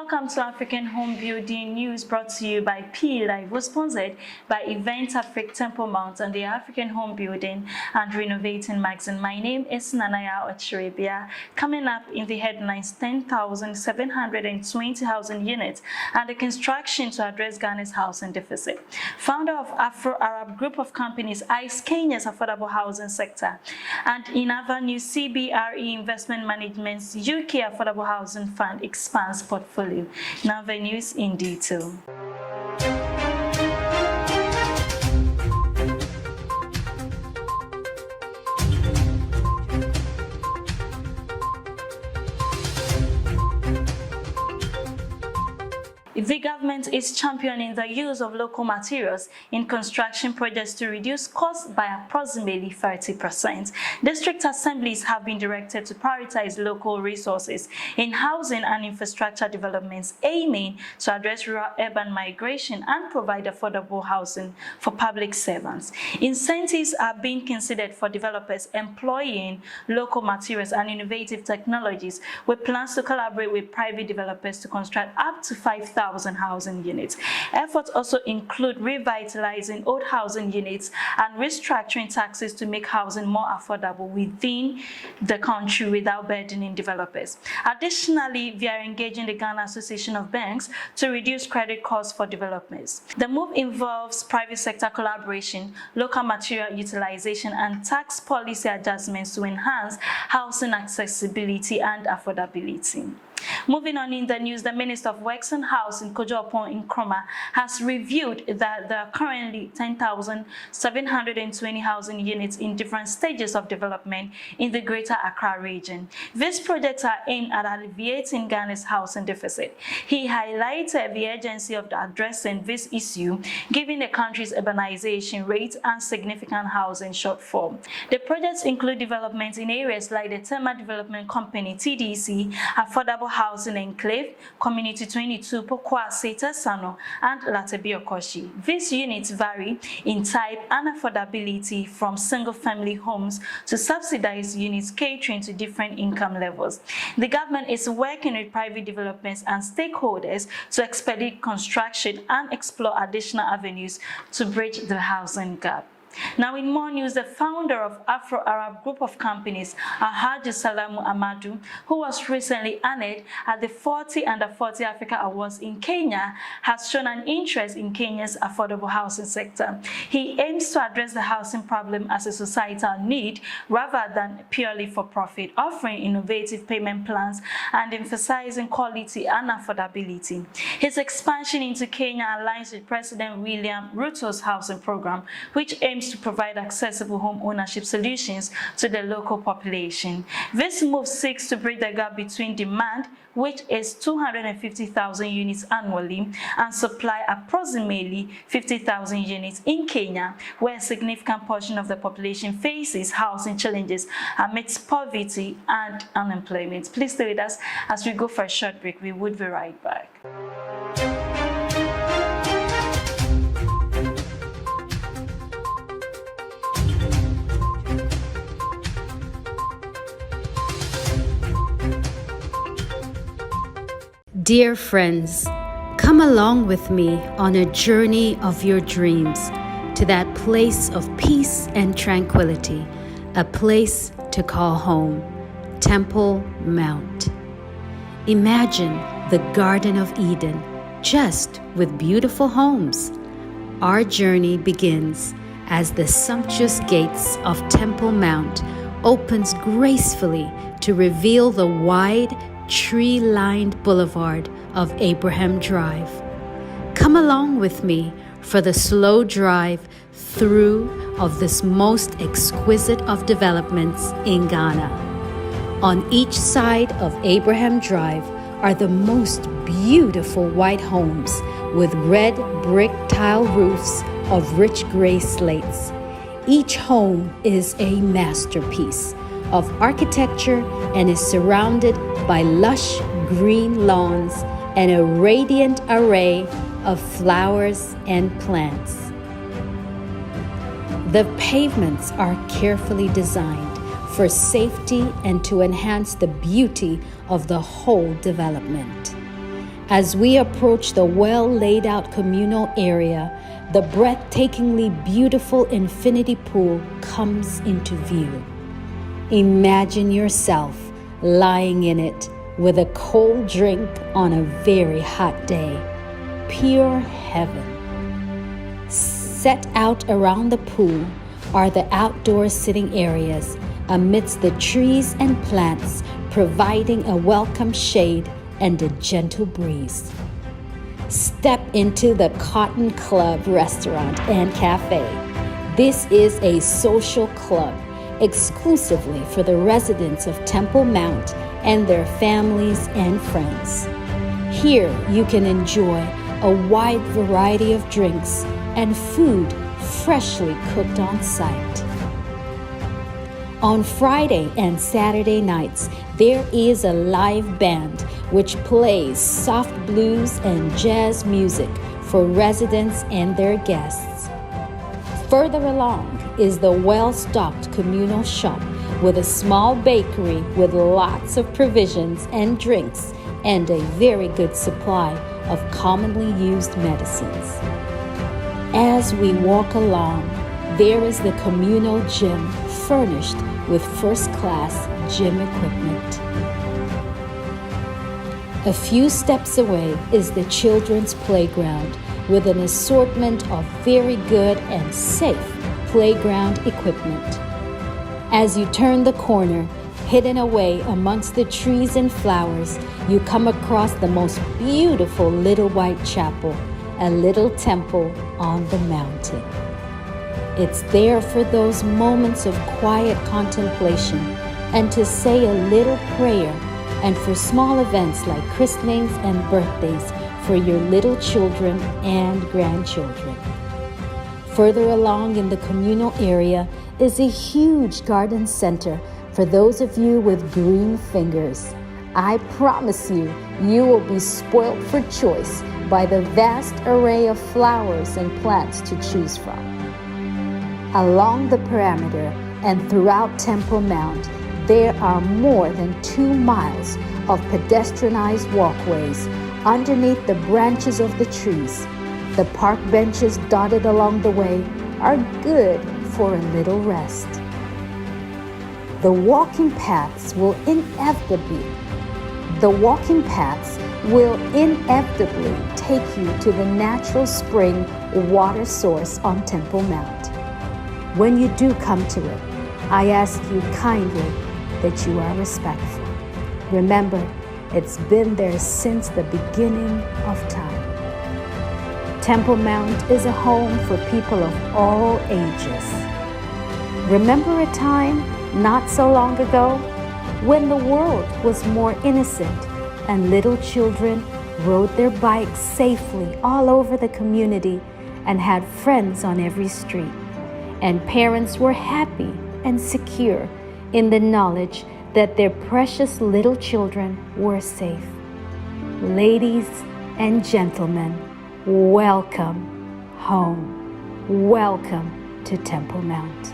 Welcome to African Home Building News, brought to you by P Live, was sponsored by Event Africa Temple Mount and the African Home Building and Renovating magazine. My name is Nanaya Ochiribia. Coming up in the headlines, 10,720 housing units and the construction to address Ghana's housing deficit. Founder of Afro-Arab group of companies eyes Kenya's affordable housing sector. And in other news, CBRE Investment Management's UK Affordable Housing Fund expands portfolio. Now the news in detail. The government is championing the use of local materials in construction projects to reduce costs by approximately 30%. District assemblies have been directed to prioritize local resources in housing and infrastructure developments, aiming to address rural-urban migration and provide affordable housing for public servants. Incentives are being considered for developers employing local materials and innovative technologies, with plans to collaborate with private developers to construct up to 5,000 housing units. Efforts also include revitalizing old housing units and restructuring taxes to make housing more affordable within the country without burdening developers. Additionally, we are engaging the Ghana Association of Banks to reduce credit costs for developers. The move involves private sector collaboration, local material utilization, and tax policy adjustments to enhance housing accessibility and affordability. Moving on in the news, the Minister of Works and Housing, Kojo Nkrumah, has revealed that there are currently 10,720 housing units in different stages of development in the Greater Accra region. These projects are aimed at alleviating Ghana's housing deficit. He highlighted the urgency of addressing this issue, given the country's urbanization rate and significant housing shortfall. The projects include developments in areas like the Tema Development Company, TDC, Affordable Housing Enclave, Community 22, Pokwa, Seta Sano, and Latebio Koshi. These units vary in type and affordability from single-family homes to subsidized units catering to different income levels. The government is working with private developers and stakeholders to expedite construction and explore additional avenues to bridge the housing gap. Now, in more news, the founder of Afro-Arab group of companies, Alhaji Salamu Amadu, who was recently honored at the 40 Under 40 Africa Awards in Kenya, has shown an interest in Kenya's affordable housing sector. He aims to address the housing problem as a societal need rather than purely for profit, offering innovative payment plans and emphasizing quality and affordability. His expansion into Kenya aligns with President William Ruto's housing program, which aims to provide accessible home ownership solutions to the local population. This move seeks to bridge the gap between demand, which is 250,000 units annually, and supply approximately 50,000 units in Kenya, where a significant portion of the population faces housing challenges amidst poverty and unemployment. Please stay with us as we go for a short break. We would be right back. Dear friends, come along with me on a journey of your dreams to that place of peace and tranquility, a place to call home, Temple Mount. Imagine the Garden of Eden, just with beautiful homes. Our journey begins as the sumptuous gates of Temple Mount opens gracefully to reveal the wide, tree-lined boulevard of Abraham Drive. Come along with me for the slow drive through of this most exquisite of developments in Ghana. On each side of Abraham Drive are the most beautiful white homes with red brick tile roofs of rich gray slates. Each home is a masterpiece of architecture and is surrounded by lush green lawns and a radiant array of flowers and plants. The pavements are carefully designed for safety and to enhance the beauty of the whole development. As we approach the well-laid-out communal area, the breathtakingly beautiful infinity pool comes into view. Imagine yourself lying in it with a cold drink on a very hot day. Pure heaven. Set out around the pool are the outdoor sitting areas amidst the trees and plants, providing a welcome shade and a gentle breeze. Step into the Cotton Club restaurant and cafe. This is a social club exclusively for the residents of Temple Mount and their families and friends. Here you can enjoy a wide variety of drinks and food freshly cooked on site. On Friday and Saturday nights, there is a live band which plays soft blues and jazz music for residents and their guests. Further along is the well-stocked communal shop with a small bakery with lots of provisions and drinks and a very good supply of commonly used medicines. As we walk along, there is the communal gym furnished with first-class gym equipment. A few steps away is the children's playground with an assortment of very good and safe playground equipment. As you turn the corner, hidden away amongst the trees and flowers, you come across the most beautiful little white chapel, a little temple on the mountain. It's there for those moments of quiet contemplation and to say a little prayer, and for small events like christenings and birthdays for your little children and grandchildren. Further along in the communal area is a huge garden center for those of you with green fingers. I promise you, you will be spoilt for choice by the vast array of flowers and plants to choose from. Along the perimeter and throughout Temple Mount, there are more than 2 miles of pedestrianized walkways underneath the branches of the trees. The park benches dotted along the way are good for a little rest. The walking paths will inevitably take you to the natural spring water source on Temple Mount. When you do come to it, I ask you kindly that you are respectful. Remember, it's been there since the beginning of time. Temple Mount is a home for people of all ages. Remember a time not so long ago when the world was more innocent and little children rode their bikes safely all over the community and had friends on every street, and parents were happy and secure in the knowledge that their precious little children were safe. Ladies and gentlemen, welcome home. Welcome to Temple Mount.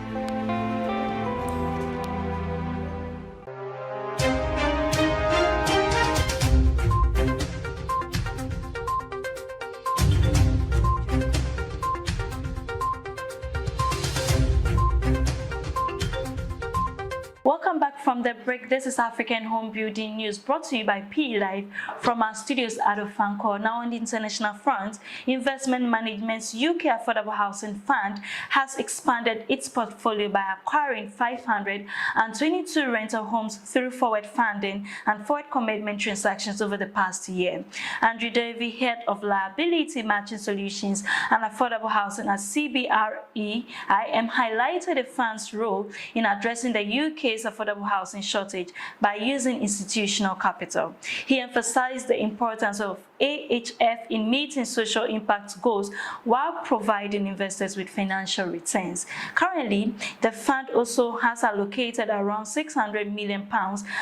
Welcome back from the break. This is African Home Building News brought to you by P Live from our studios at Ofankor. Now on the international front, Investment Management's UK Affordable Housing Fund has expanded its portfolio by acquiring 522 rental homes through forward funding and forward commitment transactions over the past year. Andrew Davey, head of Liability Matching Solutions and Affordable Housing at CBRE IM, highlighted the fund's role in addressing the UK's affordable housing shortage by using institutional capital. He emphasized the importance of AHF in meeting social impact goals while providing investors with financial returns. Currently, the fund also has allocated around £600 million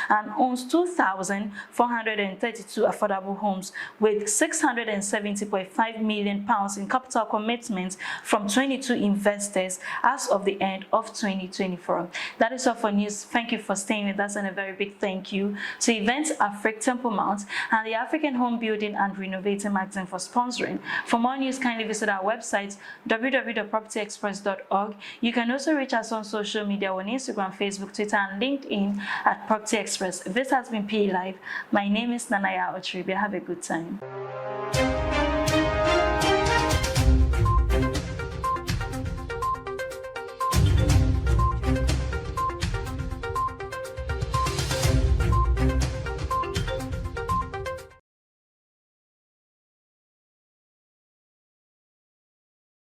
and owns 2,432 affordable homes with £670.5 million in capital commitments from 22 investors as of the end of 2024. That is all for news. Thank you for staying with us, and a very big thank you to Events Africa Temple Mount and the African Home Building and and Renovating Magazine for sponsoring. For more news, kindly visit our website www.propertyexpress.org. You can also reach us on social media on Instagram, Facebook, Twitter, and LinkedIn at Property Express. This has been PE Live. My name is Nanaya Otribia. Have a good time.